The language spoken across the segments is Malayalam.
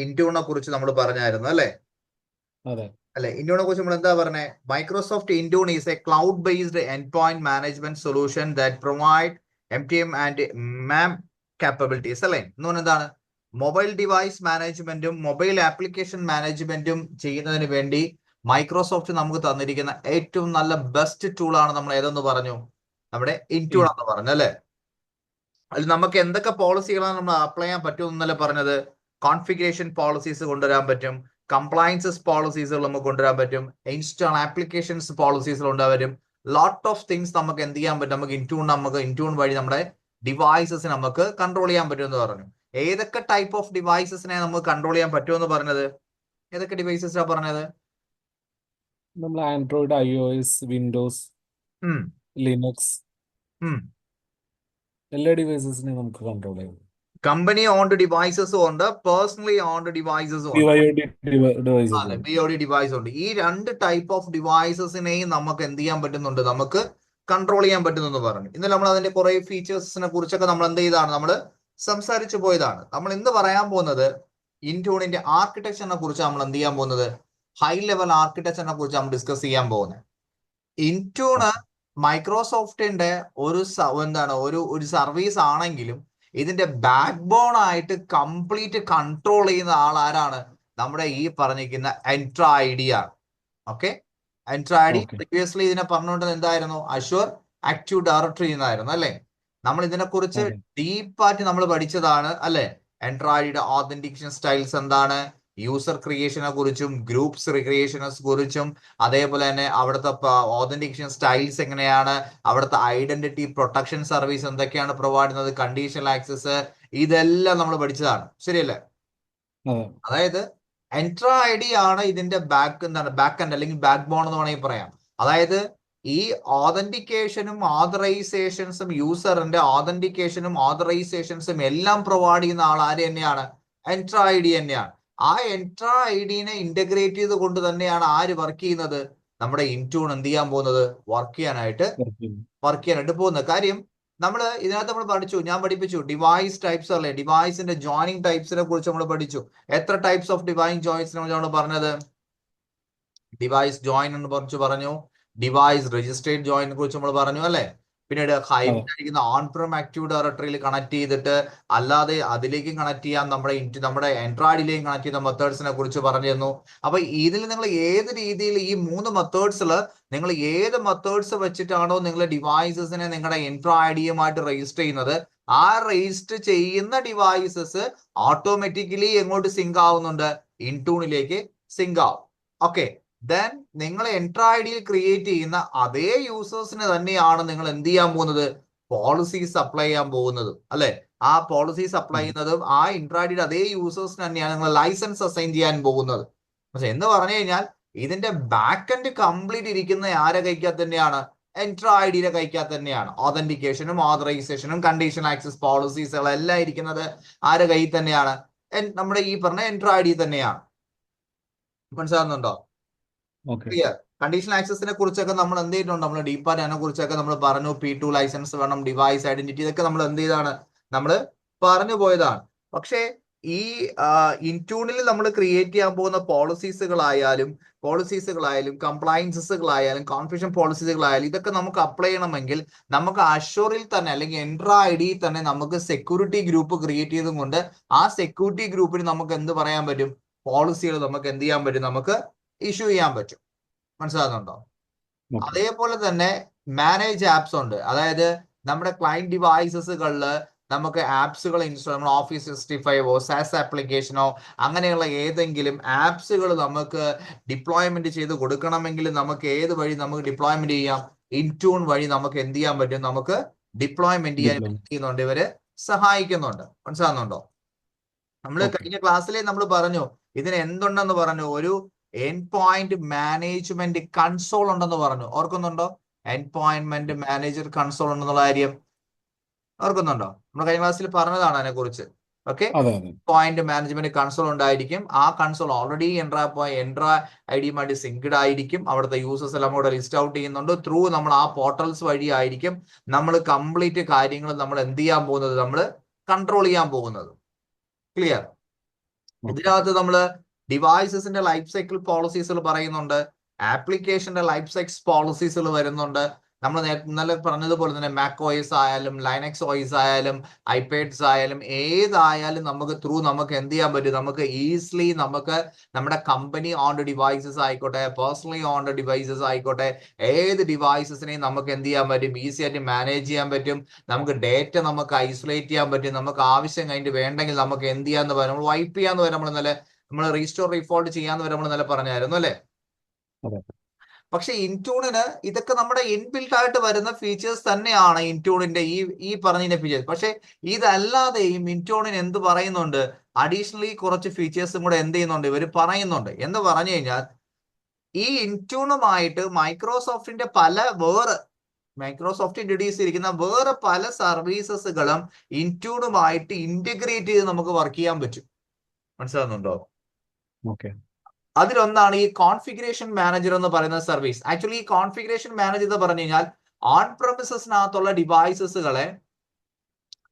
ഇന്റൂണിനെ കുറിച്ച് നമ്മൾ പറഞ്ഞായിരുന്നു അല്ലെ? അല്ലെ, ഇന്റൂണിനെ കുറിച്ച് നമ്മൾ എന്താ പറഞ്ഞേ? Microsoft Intune is a cloud based end point management solution that provide MTM and MAM capabilities അല്ലെ? എന്ന് പറഞ്ഞാൽ എന്താണ്? മൊബൈൽ ഡിവൈസ് മാനേജ്മെന്റും മൊബൈൽ ആപ്ലിക്കേഷൻ മാനേജ്മെന്റും ചെയ്യുന്നതിന് വേണ്ടി മൈക്രോസോഫ്റ്റ് നമുക്ക് തന്നിരിക്കുന്ന ഏറ്റവും നല്ല ബെസ്റ്റ് ടൂൾ ആണ് നമ്മൾ ഏതെന്ന് പറഞ്ഞു? നമ്മുടെ ഇന്റൂൺ എന്ന് പറഞ്ഞു അല്ലെ? അതിൽ നമുക്ക് എന്തൊക്കെ പോളിസികളാണ് നമ്മൾ അപ്ലൈ ചെയ്യാൻ പറ്റുമെന്നല്ലേ പറഞ്ഞത്? കോൺഫിഗറേഷൻ പോളിസീസ് കൊണ്ടുവരാൻ പറ്റും, കംപ്ലയൻസസ് പോളിസീസുകൾ നമുക്ക് കൊണ്ടുവരാൻ പറ്റും, ഇൻസ്റ്റാൾ ആപ്ലിക്കേഷൻസ് പോളിസീസുകൾ കൊണ്ടുവരാൻ പറ്റും. ലോട്ട് ഓഫ് തിങ്സ് നമുക്ക് എന്ത് ചെയ്യാൻ പറ്റും? നമുക്ക് ഇന്റൂൺ വഴി നമ്മുടെ ഡിവൈസസ് നമുക്ക് കൺട്രോൾ ചെയ്യാൻ പറ്റുമെന്ന് പറഞ്ഞു. ഏതൊക്കെ ടൈപ്പ് ഓഫ് ഡിവൈസസിനെ നമുക്ക് കൺട്രോൾ ചെയ്യാൻ പറ്റുമെന്ന് പറഞ്ഞത്? ഏതൊക്കെ ഡിവൈസസാണ് പറഞ്ഞത്? നമ്മൾ ആൻഡ്രോയിഡ്, iOS, വിൻഡോസ്, ലിനക്സ് എല്ലാ ഡിവൈസസിനെയും നമുക്ക് കൺട്രോൾ ചെയ്യാം. കമ്പനി ഓൺഡ് ഡിവൈസസും ഉണ്ട്, പേഴ്സണലി ഓൺഡ് ഡിവൈസസും ഉണ്ട്, BOD ഡിവൈസ് ഉണ്ട്. ഈ രണ്ട് ടൈപ്പ് ഓഫ് ഡിവൈസസിനെയും നമുക്ക് എന്ത് ചെയ്യാൻ പറ്റുന്നുണ്ട്? നമുക്ക് കൺട്രോൾ ചെയ്യാൻ പറ്റുന്നെന്ന് പറഞ്ഞു. ഇന്നലെ നമ്മൾ അതിന്റെ കുറെ ഫീച്ചേഴ്സിനെ കുറിച്ചൊക്കെ നമ്മൾ എന്ത് ചെയ്താണ്? നമ്മൾ സംസാരിച്ചു പോയതാണ്. നമ്മൾ ഇന്ന് പറയാൻ പോകുന്നത് ഇന്റൂണിന്റെ ആർക്കിടെക്ചറിനെ കുറിച്ച് നമ്മൾ എന്ത് ചെയ്യാൻ പോകുന്നത്? ഹൈ ലെവൽ ആർക്കിടെക്ചറിനെ കുറിച്ച് നമ്മൾ ഡിസ്കസ് ചെയ്യാൻ പോകുന്നത്. ഇന്റൂണ് മൈക്രോസോഫ്റ്റിന്റെ ഒരു ഒരു സർവീസ് ആണെങ്കിലും ഇതിന്റെ ബാക്ക് ബോൺ ആയിട്ട് കംപ്ലീറ്റ് കൺട്രോൾ ചെയ്യുന്ന ആൾ ആരാണ്? നമ്മുടെ ഈ പറഞ്ഞിരിക്കുന്ന Entra ID ആണ്. ഓക്കെ, Entra ID പ്രീവിയസ്ലി ഇതിനെ പറഞ്ഞുകൊണ്ടത് എന്തായിരുന്നു? അഷ്യൂർ ആക്റ്റീവ് ഡയറക്ടറി എന്നായിരുന്നു അല്ലെ? നമ്മൾ ഇതിനെക്കുറിച്ച് ഡീപ്പായിട്ട് നമ്മൾ പഠിച്ചതാണ് അല്ലെ? Entra IDയുടെ ഓതന്റിക്കേഷൻ സ്റ്റൈൽസ് എന്താണ്, യൂസർ ക്രിയേഷനെ കുറിച്ചും ഗ്രൂപ്പ്സ് ക്രിയേഷനെ കുറിച്ചും, അതേപോലെ തന്നെ അവിടുത്തെ ഓതന്റിക്കേഷൻ സ്റ്റൈൽസ് എങ്ങനെയാണ്, അവിടുത്തെ ഐഡന്റിറ്റി പ്രൊട്ടക്ഷൻ സർവീസ് എന്തൊക്കെയാണ് പ്രൊവൈഡ് ചെയ്യുന്നത്, കണ്ടീഷണൽ ആക്സസ്, ഇതെല്ലാം നമ്മൾ പഠിച്ചതാണ്. ശരിയല്ലേ? അതായത് Entra ID ആണ് ഇതിന്റെ ബാക്ക് എൻഡ് അല്ലെങ്കിൽ ബാക്ക് ബോൺ എന്ന് വേണമെങ്കിൽ പറയാം. അതായത് ഈ ഓതന്റിക്കേഷനും ഓതറൈസേഷൻസും യൂസറിന്റെ ഓതന്റിക്കേഷനും ഓതറൈസേഷൻസും എല്ലാം പ്രൊവൈഡ് ചെയ്യുന്ന ആൾ ആര് തന്നെയാണ്? Entra ID തന്നെയാണ്. ആ Entra IDനെ ഇന്റഗ്രേറ്റ് ചെയ്ത് കൊണ്ട് തന്നെയാണ് ആര് വർക്ക് ചെയ്യുന്നത്? നമ്മുടെ ഇന്റൂൺ എന്ത് ചെയ്യാൻ പോകുന്നത്? വർക്ക് ചെയ്യാനായിട്ട് പോകുന്നത്. കാര്യം ഇതിനകത്ത് നമ്മൾ പഠിച്ചു, ഞാൻ പഠിപ്പിച്ചു ഡിവൈസ് ടൈപ്സ് അല്ലേ? ഡിവൈസിന്റെ ജോയിനിങ് ടൈപ്സിനെ കുറിച്ച് നമ്മൾ പഠിച്ചു. എത്ര ടൈപ്സ് ഓഫ് ഡിവൈസ് ജോയിൻസ് നമ്മൾ പറഞ്ഞത്? ഡിവൈസ് ജോയിൻ എന്ന് കുറിച്ച് പറഞ്ഞു, ഡിവൈസ് രജിസ്ട്രേഡ് ജോയിനെ കുറിച്ച് നമ്മൾ പറഞ്ഞു അല്ലെ? പിന്നീട് ഹൈബ്രിഡ് ഓൺ പ്രം ആക്റ്റീവ് ഡയറക്ടറിയിൽ കണക്ട് ചെയ്തിട്ട് അല്ലാതെ അതിലേക്കും കണക്ട് ചെയ്യാം, നമ്മുടെ Entra IDയിലേക്കും കണക്ട് ചെയ്യുന്ന മെത്തേഡ്സിനെ കുറിച്ച് പറഞ്ഞു തന്നു. അപ്പൊ ഇതിൽ നിങ്ങൾ ഏത് രീതിയിൽ ഈ 3 മെത്തേഡ്സിൽ നിങ്ങൾ ഏത് മെത്തേഡ്സ് വെച്ചിട്ടാണോ നിങ്ങൾ ഡിവൈസസിനെ നിങ്ങളുടെ Entra IDയുമായിട്ട് രജിസ്റ്റർ ചെയ്യുന്നത്, ആ രജിസ്റ്റർ ചെയ്യുന്ന ഡിവൈസസ് ഓട്ടോമാറ്റിക്കലി എങ്ങോട്ട് സിങ്ക് ആവുന്നുണ്ട്? ഇന്റൂണിലേക്ക് സിങ്ക് ആവും. ഓക്കെ, ദെൻ നിങ്ങൾ Entra IDയിൽ ക്രിയേറ്റ് ചെയ്യുന്ന അതേ യൂസേഴ്സിന് തന്നെയാണ് നിങ്ങൾ എന്ത് ചെയ്യാൻ പോകുന്നത്? പോളിസീസ് അപ്ലൈ ചെയ്യാൻ പോകുന്നത് അല്ലെ? ആ പോളിസീസ് അപ്ലൈ ചെയ്യുന്നതും ആ Entra IDയുടെ അതേ യൂസേഴ്സിന് തന്നെയാണ് നിങ്ങൾ ലൈസൻസ് അസൈൻ ചെയ്യാൻ പോകുന്നത്. പക്ഷെ എന്ന് പറഞ്ഞു കഴിഞ്ഞാൽ ഇതിന്റെ ബാക്ക് എൻഡ് കംപ്ലീറ്റ് ഇരിക്കുന്ന ആരെ കൈക്കകത്ത് തന്നെയാണ്? Entra IDയുടെ കൈക്കകത്ത് തന്നെയാണ്. ഓതന്റിക്കേഷനും ഓതറൈസേഷനും കണ്ടീഷണൽ ആക്സസ് പോളിസീസുകളെല്ലാം ഇരിക്കുന്നത് ആരെ കയ്യിൽ തന്നെയാണ്? നമ്മുടെ ഈ പറഞ്ഞ Entra ID തന്നെയാണ്. മനസ്സിലാകുന്നുണ്ടോ? ക്ലിയർ. കണ്ടീഷണൽ ആക്സസിനെ കുറിച്ചൊക്കെ നമ്മൾ എന്ത് ചെയ്തിട്ടുണ്ട്? നമ്മൾ ഡീപ്പായിട്ട് അതിനെ കുറിച്ചൊക്കെ നമ്മൾ പറഞ്ഞു. P2 ലൈസൻസ് വേണം, ഡിവൈസ് ഐഡന്റിറ്റി, ഇതൊക്കെ നമ്മൾ എന്ത് ചെയ്താണ്? നമ്മൾ പറഞ്ഞു പോയതാണ്. പക്ഷേ ഈ ഇന്റൂണിൽ നമ്മൾ ക്രിയേറ്റ് ചെയ്യാൻ പോകുന്ന പോളിസീസുകളായാലും കംപ്ലയൻസസുകളായാലും കോൺഫിഗറേഷൻ പോളിസീസുകളായാലും ഇതൊക്കെ നമുക്ക് അപ്ലൈ ചെയ്യണമെങ്കിൽ നമുക്ക് അഷ്യൂറിൽ തന്നെ അല്ലെങ്കിൽ Entra IDയിൽ തന്നെ നമുക്ക് സെക്യൂരിറ്റി ഗ്രൂപ്പ് ക്രിയേറ്റ് ചെയ്തുകൊണ്ട് ആ സെക്യൂരിറ്റി ഗ്രൂപ്പിന് നമുക്ക് എന്ത് പറയാൻ പറ്റും? പോളിസികൾ നമുക്ക് എന്ത് ചെയ്യാൻ പറ്റും? നമുക്ക് ഇഷ്യൂ ചെയ്യാൻ പറ്റും. മനസ്സിലാകുന്നുണ്ടോ? അതേപോലെ തന്നെ മാനേജ് ആപ്സ് ഉണ്ട്. അതായത് നമ്മുടെ ക്ലയന്റ് ഡിവൈസസുകളിൽ നമുക്ക് ആപ്സുകൾ ഇൻസ്റ്റാൾ, നമ്മൾ Office 365 സാസ് ആപ്ലിക്കേഷനോ അങ്ങനെയുള്ള ഏതെങ്കിലും ആപ്സുകൾ നമുക്ക് ഡിപ്ലോയ്മെന്റ് ചെയ്ത് കൊടുക്കണമെങ്കിൽ നമുക്ക് ഏത് വഴി നമുക്ക് ഡിപ്ലോയ്മെന്റ് ചെയ്യാം? ഇന്റൂൺ വഴി നമുക്ക് എന്ത് ചെയ്യാൻ പറ്റും? നമുക്ക് ഡിപ്ലോയ്മെന്റ് ചെയ്യാൻ ഇവര് സഹായിക്കുന്നുണ്ട്. മനസ്സിലാകുന്നുണ്ടോ? നമ്മൾ കഴിഞ്ഞ ക്ലാസ്സിലെ നമ്മൾ പറഞ്ഞു ഇതിന് എന്തുണ്ടെന്ന് പറഞ്ഞു? ഒരു എൻഡ് പോയിന്റ് മാനേജ്മെന്റ് കൺസോൾ ഉണ്ടെന്ന് പറഞ്ഞു. ഓർക്കുന്നുണ്ടോ? എൻഡ് പോയിന്റ് മാനേജർ കൺസോൾ ഉണ്ടെന്നുള്ള കാര്യം ഓർക്കുന്നുണ്ടോ? നമ്മൾ കഴിഞ്ഞ ക്ലാസ്സിൽ പറഞ്ഞതാണ് അതിനെ കുറിച്ച്. ഓക്കെ, പോയിന്റ് മാനേജ്മെന്റ് കൺസോൾ ഉണ്ടായിരിക്കും. ആ കൺസോൾ ഓൾറെഡി Entra IDയുമായിട്ട് സിങ്ക്ഡ് ആയിരിക്കും. അവിടുത്തെ യൂസേഴ്സ് എല്ലാം കൂടെ ലിസ്റ്റ് ഔട്ട് ചെയ്യുന്നുണ്ട്. ത്രൂ നമ്മൾ ആ പോർട്ടൽസ് വഴി ആയിരിക്കും നമ്മൾ കംപ്ലീറ്റ് കാര്യങ്ങൾ നമ്മൾ എന്ത് ചെയ്യാൻ പോകുന്നത്? നമ്മൾ കൺട്രോൾ ചെയ്യാൻ പോകുന്നത്. ക്ലിയർ? ഇതിനകത്ത് നമ്മൾ ഡിവൈസസിന്റെ ലൈഫ് സൈക്കിൾ പോളിസീസുകൾ പറയുന്നുണ്ട്, ആപ്ലിക്കേഷന്റെ ലൈഫ് സൈക്കിൾ പോളിസീസുകൾ വരുന്നുണ്ട്. നമ്മൾ ഇന്നലെ പറഞ്ഞതുപോലെ തന്നെ മാക് OS ആയാലും ലൈനക്സ് OS ആയാലും ഐപാഡ്സ് ആയാലും ഏതായാലും നമുക്ക് എന്ത് ചെയ്യാൻ പറ്റും, നമുക്ക് ഈസിലി നമുക്ക് നമ്മുടെ കമ്പനി ഓൺഡ് ഡിവൈസസ് ആയിക്കോട്ടെ, പേഴ്സണലി ഓൺഡ് ഡിവൈസസ് ആയിക്കോട്ടെ, ഏത് ഡിവൈസസിനെയും നമുക്ക് എന്ത് ചെയ്യാൻ പറ്റും, ഈസി ആയിട്ട് മാനേജ് ചെയ്യാൻ പറ്റും. നമുക്ക് ഡേറ്റ നമുക്ക് ഐസൊലേറ്റ് ചെയ്യാൻ പറ്റും. നമുക്ക് ആവശ്യം കഴിഞ്ഞിട്ട് വേണ്ടെങ്കിൽ നമുക്ക് എന്ത് ചെയ്യാന്ന് പറയാം, നമ്മൾ വൈപ്പ് ചെയ്യാന്ന് വരെ നമ്മൾ റീസ്റ്റോർ റീഫോൾട്ട് ചെയ്യാന്ന് വരെ നമ്മൾ ഇന്നലെ പറഞ്ഞായിരുന്നു അല്ലെ. പക്ഷെ ഇൻട്യൂണിന് ഇതൊക്കെ നമ്മുടെ ഇൻബിൽട്ട് ആയിട്ട് വരുന്ന ഫീച്ചേഴ്സ് തന്നെയാണ് ഇൻട്യൂണിന്റെ ഈ പറഞ്ഞ ഫീച്ചേഴ്സ്. പക്ഷെ ഇതല്ലാതെയും ഇൻട്യൂണിന് എന്ത് പറയുന്നുണ്ട്, അഡീഷണലി കുറച്ച് ഫീച്ചേഴ്സും കൂടെ എന്ത് ചെയ്യുന്നുണ്ട്, ഇവർ പറയുന്നുണ്ട്. എന്ന് പറഞ്ഞു കഴിഞ്ഞാൽ ഈ ഇൻട്യൂണുമായിട്ട് മൈക്രോസോഫ്റ്റിന്റെ മൈക്രോസോഫ്റ്റ് ഇൻട്രൊഡ്യൂസ് ചെയ്തിരിക്കുന്ന വേറെ പല സർവീസസുകളും ഇൻട്യൂണുമായിട്ട് ഇന്റഗ്രേറ്റ് ചെയ്ത് നമുക്ക് വർക്ക് ചെയ്യാൻ പറ്റും. മനസ്സിലാകുന്നുണ്ടോ? അതിലൊന്നാണ് ഈ കോൺഫിഗറേഷൻ മാനേജർ എന്ന് പറയുന്ന സർവീസ്. ആക്ച്വലി ഈ കോൺഫിഗറേഷൻ മാനേജർ എന്ന് പറഞ്ഞു കഴിഞ്ഞാൽ ഓൺ പ്രമിസസിനകത്തുള്ള ഡിവൈസസുകളെ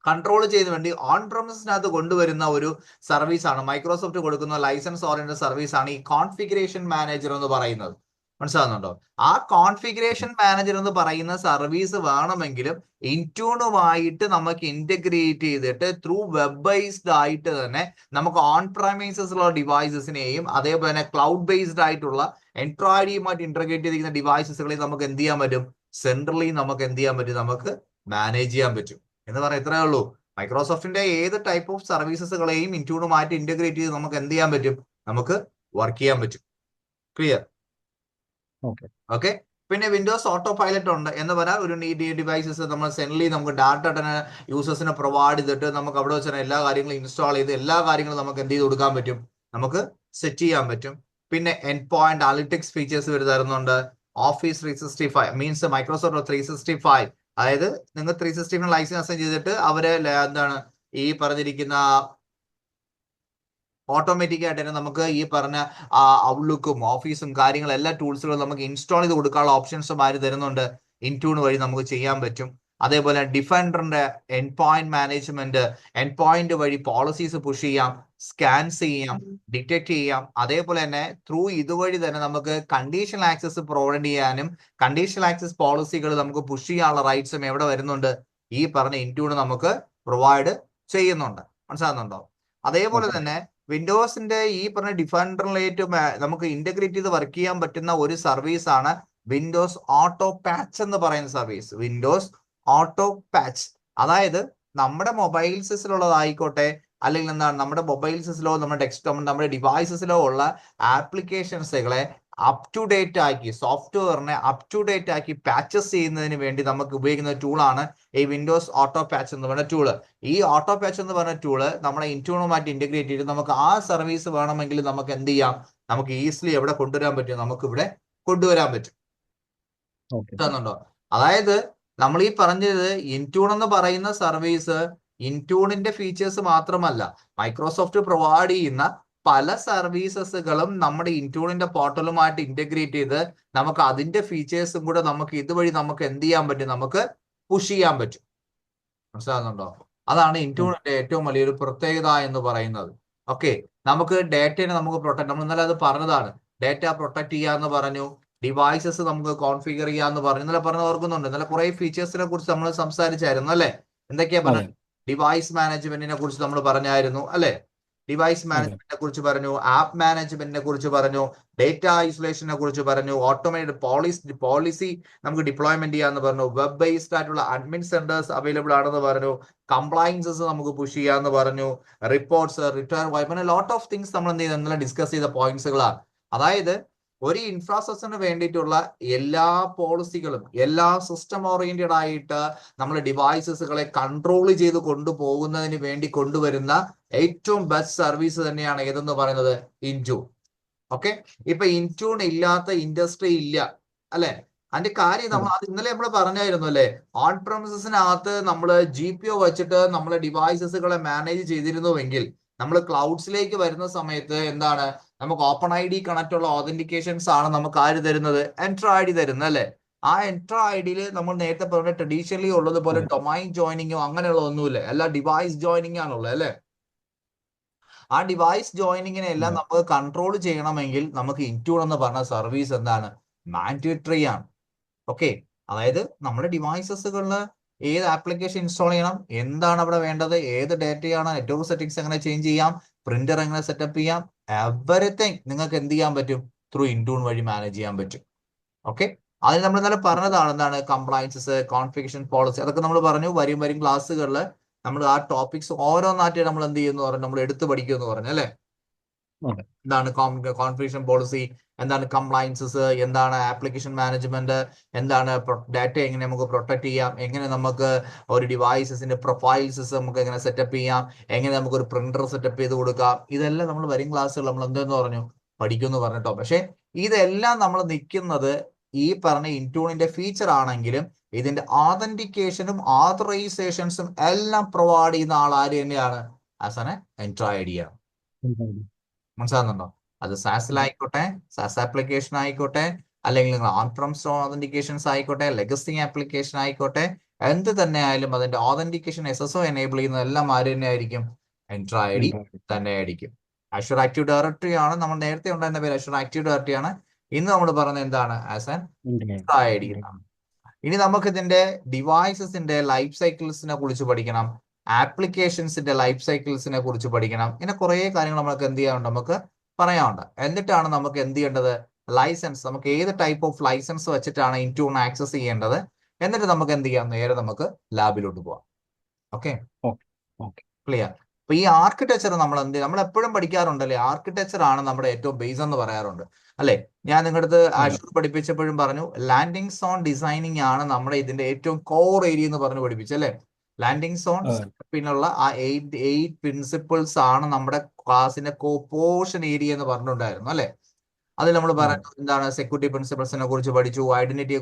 കൺട്രോൾ ചെയ്യുന്ന വേണ്ടി ഓൺ പ്രമിസസിനകത്ത് കൊണ്ടുവരുന്ന ഒരു സർവീസാണ്, മൈക്രോസോഫ്റ്റ് കൊടുക്കുന്ന ലൈസൻസ് ഓറിയന്റഡ് സർവീസാണ് ഈ കോൺഫിഗറേഷൻ മാനേജർ എന്ന് പറയുന്നത്. മനസ്സിലാകുന്നുണ്ടോ? ആ കോൺഫിഗറേഷൻ മാനേജർ എന്ന് പറയുന്ന സർവീസ് വേണമെങ്കിലും ഇൻട്യൂണുമായിട്ട് നമുക്ക് ഇന്റഗ്രേറ്റ് ചെയ്തിട്ട് ത്രൂ വെബ് ബേസ്ഡ് ആയിട്ട് തന്നെ നമുക്ക് ഓൺ പ്രൈമൈസസിലുള്ള ഡിവൈസസിനെയും അതേപോലെ തന്നെ ക്ലൗഡ് ബേസ്ഡ് ആയിട്ടുള്ള എൻട്രോയിഡിയുമായിട്ട് ഇന്റഗ്രേറ്റ് ചെയ്തിരിക്കുന്ന ഡിവൈസസുകളെയും നമുക്ക് എന്ത് ചെയ്യാൻ പറ്റും, സെൻട്രലി നമുക്ക് എന്ത് ചെയ്യാൻ പറ്റും, നമുക്ക് മാനേജ് ചെയ്യാൻ പറ്റും എന്ന് പറയാം. ഇത്രയേ ഉള്ളൂ. മൈക്രോസോഫ്റ്റിന്റെ ഏത് ടൈപ്പ് ഓഫ് സർവീസസുകളെയും ഇൻട്യൂണുമായിട്ട് ഇന്റഗ്രേറ്റ് ചെയ്ത് നമുക്ക് എന്ത് ചെയ്യാൻ പറ്റും, നമുക്ക് വർക്ക് ചെയ്യാൻ പറ്റും. ക്ലിയർ? ഓക്കെ. പിന്നെ വിൻഡോസ് ഓട്ടോ പൈലറ്റ് ഉണ്ട് എന്ന് പറയാൻ ഒരു ഡിവൈസസ് നമ്മൾ സെൻട്രലി നമുക്ക് ഡാറ്റ തന്നെ യൂസേഴ്സിനെ പ്രൊവൈഡ് ചെയ്തിട്ട് നമുക്ക് അവിടെ വെച്ച് എല്ലാ കാര്യങ്ങളും ഇൻസ്റ്റാൾ ചെയ്ത് എല്ലാ കാര്യങ്ങളും നമുക്ക് എന്ത് ചെയ്ത് കൊടുക്കാൻ പറ്റും, നമുക്ക് സെറ്റ് ചെയ്യാൻ പറ്റും. പിന്നെ എൻഡ് പോയിന്റ് അനലിറ്റിക്സ് ഫീച്ചേഴ്സ് തരുന്നുണ്ട്. ഓഫീസ് 365 മീൻസ് മൈക്രോസോഫ്റ്റ് 365, അതായത് നിങ്ങൾ 365 ലൈസൻസ് അസൈൻ ചെയ്തിട്ട് അവര് എന്താണ് ഈ പറഞ്ഞിരിക്കുന്ന ഓട്ടോമാറ്റിക് ആയിട്ട് തന്നെ നമുക്ക് ഈ പറഞ്ഞ ഔട്ട്ലുക്കും ഓഫീസും കാര്യങ്ങളും എല്ലാ ടൂൾസുകളും നമുക്ക് ഇൻസ്റ്റാൾ ചെയ്ത് കൊടുക്കാനുള്ള ഓപ്ഷൻസും ആര് തരുന്നുണ്ട്, ഇൻട്യൂൺ വഴി നമുക്ക് ചെയ്യാൻ പറ്റും. അതേപോലെ ഡിഫൻഡറിന്റെ end point management, end point വഴി പോളിസീസ് പുഷ് ചെയ്യാം, സ്കാൻസ് ചെയ്യാം, ഡിറ്റക്ട് ചെയ്യാം. അതേപോലെ തന്നെ ത്രൂ ഇതുവഴി തന്നെ നമുക്ക് കണ്ടീഷണൽ ആക്സസ് പ്രൊവൈഡ് ചെയ്യാനും കണ്ടീഷണൽ ആക്സസ് പോളിസികൾ നമുക്ക് പുഷ് ചെയ്യാനുള്ള റൈറ്റ്സും എവിടെ വരുന്നുണ്ട്, ഈ പറഞ്ഞ ഇൻട്യൂൺ നമുക്ക് പ്രൊവൈഡ് ചെയ്യുന്നുണ്ട്. മനസ്സിലാകുന്നുണ്ടോ? അതേപോലെ തന്നെ വിൻഡോസിന്റെ ഈ പറഞ്ഞ ഡിഫൻഡറിലേറ്റ് നമുക്ക് ഇന്റഗ്രേറ്റ് ചെയ്ത് വർക്ക് ചെയ്യാൻ പറ്റുന്ന ഒരു സർവീസ് ആണ് വിൻഡോസ് ഓട്ടോ പാച്ച് എന്ന് പറയുന്ന സർവീസ്. വിൻഡോസ് ഓട്ടോ പാച്ച്, അതായത് നമ്മുടെ മൊബൈൽസിലുള്ളതായിക്കോട്ടെ അല്ലെങ്കിൽ എന്താണ് നമ്മുടെ മൊബൈൽസിലോ നമ്മുടെ ഡെസ്ക്ടോപ്പ് നമ്മുടെ ഡിവൈസസിലോ ഉള്ള ആപ്ലിക്കേഷൻസുകളെ അപ് ടു ഡേറ്റ് ആക്കി, സോഫ്റ്റ്വെയറിനെ അപ് ടു ഡേറ്റ് ആക്കി പാച്ചസ് ചെയ്യുന്നതിന് വേണ്ടി നമുക്ക് ഉപയോഗിക്കുന്ന ടൂളാണ് ഈ വിൻഡോസ് ഓട്ടോ പാച്ച് എന്ന് പറയുന്ന ടൂള്. ഈ ഓട്ടോ പാച്ച് എന്ന് പറയുന്ന ടൂള് നമ്മുടെ ഇൻട്യൂണുമായിട്ട് ഇന്റഗ്രേറ്റ് ചെയ്ത് നമുക്ക് ആ സർവീസ് വേണമെങ്കിൽ നമുക്ക് എന്ത് ചെയ്യാം, നമുക്ക് ഈസിലി എവിടെ കൊണ്ടുവരാൻ പറ്റും, നമുക്ക് ഇവിടെ കൊണ്ടുവരാൻ പറ്റും. അതായത് നമ്മൾ ഈ പറഞ്ഞത് ഇൻട്യൂൺ എന്ന് പറയുന്ന സർവീസ് ഇൻട്യൂണിന്റെ ഫീച്ചേഴ്സ് മാത്രമല്ല, മൈക്രോസോഫ്റ്റ് പ്രൊവൈഡ് ചെയ്യുന്ന പല സർവീസസുകളും നമ്മുടെ ഇൻട്യൂണിന്റെ പോർട്ടലുമായിട്ട് ഇന്റഗ്രേറ്റ് ചെയ്ത് നമുക്ക് അതിന്റെ ഫീച്ചേഴ്സും കൂടെ നമുക്ക് ഇതുവഴി നമുക്ക് എന്ത് ചെയ്യാൻ പറ്റും, നമുക്ക് പുഷ് ചെയ്യാൻ പറ്റും. മനസ്സിലാകുന്നുണ്ടോ? അതാണ് ഇൻട്യൂണിന്റെ ഏറ്റവും വലിയൊരു പ്രത്യേകത എന്ന് പറയുന്നത്. ഓക്കെ, നമുക്ക് ഡേറ്റയെ നമുക്ക് പ്രൊട്ടക്ട്, നമ്മൾ ഇന്നലെ അത് പറഞ്ഞതാണ്, ഡേറ്റ പ്രൊട്ടക്ട് ചെയ്യാന്ന് പറഞ്ഞു, ഡിവൈസസ് നമുക്ക് കോൺഫിഗർ ചെയ്യാന്ന് പറഞ്ഞു, ഇന്നലെ പറഞ്ഞ് ഓർക്കുന്നുണ്ട്. ഇന്നലെ കുറെ ഫീച്ചേഴ്സിനെ കുറിച്ച് നമ്മൾ സംസാരിച്ചായിരുന്നു അല്ലെ. എന്തൊക്കെയാ പറഞ്ഞത്? ഡിവൈസ് മാനേജ്മെന്റിനെ കുറിച്ച് നമ്മൾ പറഞ്ഞായിരുന്നു അല്ലെ. ഡിവൈസ് മാനേജ്മെന്റിനെ കുറിച്ച് പറഞ്ഞു, ആപ്പ് മാനേജ്മെന്റിനെ കുറിച്ച് പറഞ്ഞു, ഡേറ്റ ഐസൊലേഷനെ കുറിച്ച് പറഞ്ഞു, ഓട്ടോമേറ്റഡ് പോളിസി നമുക്ക് ഡിപ്ലോയ്മെന്റ് ചെയ്യാന്ന് പറഞ്ഞു, വെബ് ബേസ്ഡ് ആയിട്ടുള്ള അഡ്മിൻ സെന്റേഴ്സ് അവൈലബിൾ ആണെന്ന് പറഞ്ഞു, കംപ്ലയൻസസ് നമുക്ക് പുഷ് ചെയ്യാന്ന് പറഞ്ഞു, റിപ്പോർട്ട്സ്, റിട്ടേൺ അങ്ങനെ ലോട്ട് ഓഫ് തിങ്സ് നമ്മൾ എന്ത് ചെയ്ത് ഇന്നലെ ഡിസ്കസ് ചെയ്ത പോയിന്റ്സുകളാണ്. അതായത് ഒരു ഇൻഫ്രാസ്ട്രക്ചറിന് വേണ്ടിയിട്ടുള്ള എല്ലാ പോളിസികളും എല്ലാ സിസ്റ്റം ഓറിയന്റഡ് ആയിട്ട് നമ്മൾ ഡിവൈസസുകളെ കൺട്രോൾ ചെയ്ത് കൊണ്ടുപോകുന്നതിന് വേണ്ടി കൊണ്ടുവരുന്ന ഏറ്റവും ബെസ്റ്റ് സർവീസ് തന്നെയാണ് ഏതെന്ന് പറയുന്നത്, ഇൻട്യൂൺ. ഓക്കെ, ഇപ്പൊ ഇൻട്യൂൺ ഇല്ലാത്ത ഇൻഡസ്ട്രി ഇല്ല അല്ലെ. അതിന്റെ കാര്യം നമ്മൾ ഇന്നലെ നമ്മൾ പറഞ്ഞായിരുന്നു അല്ലെ, ഓൺ പ്രമിസസിനകത്ത് നമ്മൾ GPO വെച്ചിട്ട് നമ്മളെ ഡിവൈസസുകളെ മാനേജ് ചെയ്തിരുന്നുവെങ്കിൽ നമ്മൾ ക്ലൗഡ്സിലേക്ക് വരുന്ന സമയത്ത് എന്താണ്, നമുക്ക് ഓപ്പൺ ID കണക്ട് ഉള്ള ഓതന്റിക്കേഷൻസ് ആണ് നമുക്ക് ആര് തരുന്നത്, എൻട്രോ ID തരുന്നത് അല്ലെ. ആ എൻട്രോ IDയിൽ നമ്മൾ നേരത്തെ പറഞ്ഞ ട്രഡീഷണലി ഉള്ളതുപോലെ ഡൊമൈൻ ജോയിനിങ്ങോ അങ്ങനെയുള്ള ഒന്നുമില്ല, എല്ലാ ഡിവൈസ് ജോയിനിങ് ആണുള്ളത് അല്ലെ. ആ ഡിവൈസ് ജോയിനിങ്ങിനെ എല്ലാം നമുക്ക് കൺട്രോൾ ചെയ്യണമെങ്കിൽ നമുക്ക് ഇൻട്യൂൺ എന്ന് പറഞ്ഞ സർവീസ് എന്താണ്, മാൻഡേറ്ററി ആണ്. ഓക്കെ, അതായത് നമ്മുടെ ഡിവൈസസുകളിൽ ഏത് ആപ്ലിക്കേഷൻ ഇൻസ്റ്റാൾ ചെയ്യണം, എന്താണ് അവിടെ വേണ്ടത്, ഏത് ഡേറ്റയാണ്, നെറ്റ്വർക്ക് സെറ്റിംഗ്സ് എങ്ങനെ ചേഞ്ച് ചെയ്യാം, പ്രിന്റർ എങ്ങനെ സെറ്റപ്പ് ചെയ്യാം, എവറിത്തിങ് നിങ്ങൾക്ക് എന്ത് ചെയ്യാൻ പറ്റും, ത്രൂ ഇൻട്യൂൺ വഴി മാനേജ് ചെയ്യാൻ പറ്റും. ഓക്കെ, അതിന് നമ്മൾ ഇന്നലെ പറഞ്ഞതാണ് എന്താണ് കംപ്ലയൻസസ്, കോൺഫിഗറേഷൻ പോളിസി, അതൊക്കെ നമ്മൾ പറഞ്ഞു. വരും ക്ലാസ്സുകളിൽ നമ്മൾ ആ ടോപ്പിക്സ് ഓരോന്നായിട്ട് നമ്മൾ എന്ത് ചെയ്യുന്നു പറഞ്ഞു, നമ്മൾ എടുത്തു പഠിക്കുമെന്ന് പറഞ്ഞു അല്ലേ. എന്താണ് കോൺഫിഗറേഷൻ പോളിസി, എന്താണ് കംപ്ലയൻസസ്, എന്താണ് ആപ്ലിക്കേഷൻ മാനേജ്മെന്റ്, എന്താണ് ഡാറ്റ എങ്ങനെ നമുക്ക് പ്രൊട്ടക്ട് ചെയ്യാം, എങ്ങനെ നമുക്ക് ഒരു ഡിവൈസസിന്റെ പ്രൊഫൈൽസ് നമുക്ക് എങ്ങനെ സെറ്റപ്പ് ചെയ്യാം, എങ്ങനെ നമുക്ക് ഒരു പ്രിന്റർ സെറ്റപ്പ് ചെയ്ത് കൊടുക്കാം, ഇതെല്ലാം നമ്മൾ വരും ക്ലാസ്സുകൾ നമ്മൾ എന്തെന്ന് പറഞ്ഞു പഠിക്കുമെന്ന് പറഞ്ഞിട്ടോ. പക്ഷെ ഇതെല്ലാം നമ്മൾ നിൽക്കുന്നത് ഈ പറഞ്ഞ ഇൻട്യൂണിന്റെ ഫീച്ചർ ആണെങ്കിലും ഇതിന്റെ ആതന്റിക്കേഷനും ആതറൈസേഷൻസും എല്ലാം പ്രൊവൈഡ് ചെയ്യുന്ന ആൾ ആര് തന്നെയാണ്, ആസ് ആൻ എൻട്രോയിഡ് ആണ്. മനസ്സിലാകുന്നുണ്ടോ? അത് സാസിലായിക്കോട്ടെ, സാസ് ആപ്ലിക്കേഷൻ ആയിക്കോട്ടെ, അല്ലെങ്കിൽ നിങ്ങൾ ഓൺ പ്രെമിസ് ഓതന്റിക്കേഷൻസ് ആയിക്കോട്ടെ, ലെഗസി ആപ്ലിക്കേഷൻ ആയിക്കോട്ടെ, എന്ത് തന്നെ ആയാലും അതിന്റെ ഓതന്റിക്കേഷൻ SSO എനേബിൾ ചെയ്യുന്ന എല്ലാം ആര് തന്നെ ആയിരിക്കും, എൻട്രോയിഡ് തന്നെ ആയിരിക്കും. അഷ്യൂർ ആക്റ്റീവ് ഡയറക്ടറി ആണ് നമ്മൾ നേരത്തെ ഉണ്ടായിരുന്ന പേര്, അഷ്യൂർ ആക്റ്റീവ് ഡയറക്ടറി ആണ്. ഇന്ന് നമ്മൾ പറയുന്നത് എന്താണ്, ആസ് ആൻ എൻട്രോയിഡ്. ഇനി നമുക്ക് ഇതിന്റെ ഡിവൈസസിന്റെ ലൈഫ് സൈക്കിൾസിനെ കുറിച്ച് പഠിക്കണം, ആപ്ലിക്കേഷൻസിന്റെ ലൈഫ് സൈക്കിൾസിനെ കുറിച്ച് പഠിക്കണം. ഇങ്ങനെ കുറെ കാര്യങ്ങൾ നമുക്ക് എന്ത് ചെയ്യാനുണ്ട്, നമുക്ക് പറയാനുണ്ട്. എന്നിട്ടാണ് നമുക്ക് എന്ത് ചെയ്യേണ്ടത്, ലൈസൻസ്, നമുക്ക് ഏത് ടൈപ്പ് ഓഫ് ലൈസൻസ് വെച്ചിട്ടാണ് ഇൻട്യൂൺ ആക്സസ് ചെയ്യേണ്ടത്, എന്നിട്ട് നമുക്ക് എന്ത് ചെയ്യാം, നേരെ നമുക്ക് ലാബിലോട്ട് പോവാം. Okay, clear. അപ്പൊ ഈ ആർക്കിടെക്ചർ നമ്മൾ എപ്പോഴും പഠിക്കാറുണ്ടല്ലേ, ആർക്കിടെക്ചർ ആണ് നമ്മുടെ ഏറ്റവും ബേസ് എന്ന് പറയാറുണ്ട് അല്ലെ. ഞാൻ നിങ്ങളുടെ ആഷൂർ പഠിപ്പിച്ചപ്പോഴും പറഞ്ഞു, ലാൻഡിംഗ് സോൺ ഡിസൈനിങ് ആണ് നമ്മുടെ ഇതിന്റെ ഏറ്റവും കോർ ഏരിയ എന്ന് പറഞ്ഞു പഠിപ്പിച്ചല്ലേ. ലാൻഡിംഗ് സോൺ പിന്നുള്ള ആ 8 പ്രിൻസിപ്പിൾസ് ആണ് നമ്മുടെ ക്ലാസിന്റെ പോർഷൻ ഏരിയ എന്ന് പറഞ്ഞിട്ടുണ്ടായിരുന്നു അല്ലെ. അതിൽ നമ്മൾ പറഞ്ഞു എന്താണ് സെക്യൂരിറ്റി പ്രിൻസിപ്പിൾസിനെ കുറിച്ച് പഠിച്ചു, ഐഡന്റിറ്റിയെ